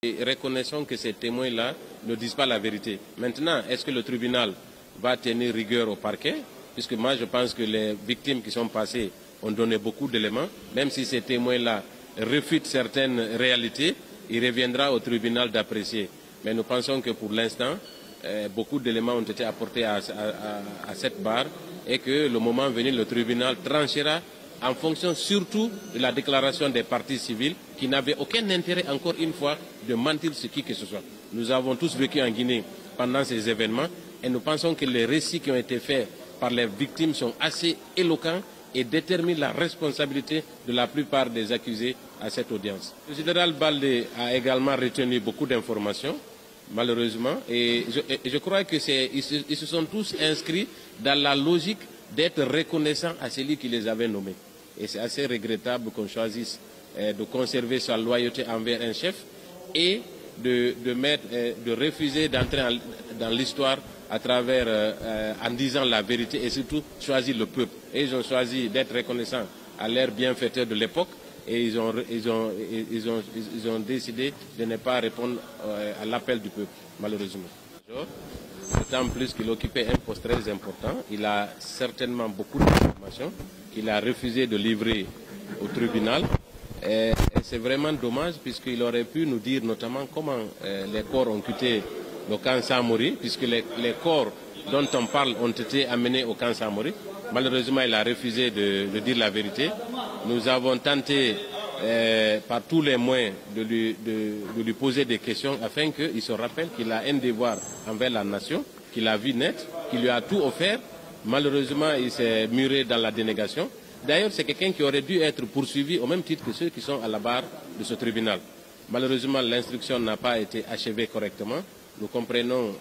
Et reconnaissons que ces témoins-là ne disent pas la vérité. Maintenant, est-ce que le tribunal va tenir rigueur au parquet? Puisque moi, je pense que les victimes qui sont passées ont donné beaucoup d'éléments. Même si ces témoins-là refutent certaines réalités, il reviendra au tribunal d'apprécier. Mais nous pensons que pour l'instant, beaucoup d'éléments ont été apportés à cette barre et que le moment venu, le tribunal tranchera en fonction surtout de la déclaration des parties civiles qui n'avaient aucun intérêt, encore une fois, de mentir sur qui que ce soit. Nous avons tous vécu en Guinée pendant ces événements et nous pensons que les récits qui ont été faits par les victimes sont assez éloquents et déterminent la responsabilité de la plupart des accusés à cette audience. Le général Baldé a également retenu beaucoup d'informations, malheureusement, et je crois qu'ils se sont tous inscrits dans la logique d'être reconnaissants à celui qui les avait nommés. Et c'est assez regrettable qu'on choisisse de conserver sa loyauté envers un chef et de refuser d'entrer dans l'histoire à travers, en disant la vérité et surtout choisir le peuple. Et ils ont choisi d'être reconnaissants à leur bienfaiteur de l'époque et ils ont décidé de ne pas répondre à l'appel du peuple, malheureusement. D'autant plus qu'il occupait un poste très important, il a certainement beaucoup d'informations qu'il a refusé de livrer au tribunal. Et c'est vraiment dommage puisqu'il aurait pu nous dire notamment comment les corps ont quitté le camp Samori, puisque les corps dont on parle ont été amenés au camp Samori. Malheureusement, il a refusé de dire la vérité. Nous avons tenté par tous les moyens de lui poser des questions afin qu'il se rappelle qu'il a un devoir envers la nation, qu'il a vu net, qu'il lui a tout offert. Malheureusement, il s'est muré dans la dénégation. D'ailleurs, c'est quelqu'un qui aurait dû être poursuivi au même titre que ceux qui sont à la barre de ce tribunal. Malheureusement, l'instruction n'a pas été achevée correctement. Nous comprenons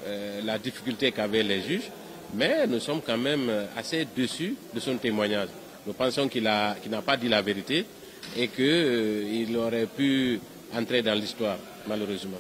la difficulté qu'avaient les juges, mais nous sommes quand même assez déçus de son témoignage. Nous pensons qu'il n'a pas dit la vérité et qu'il aurait pu entrer dans l'histoire, malheureusement.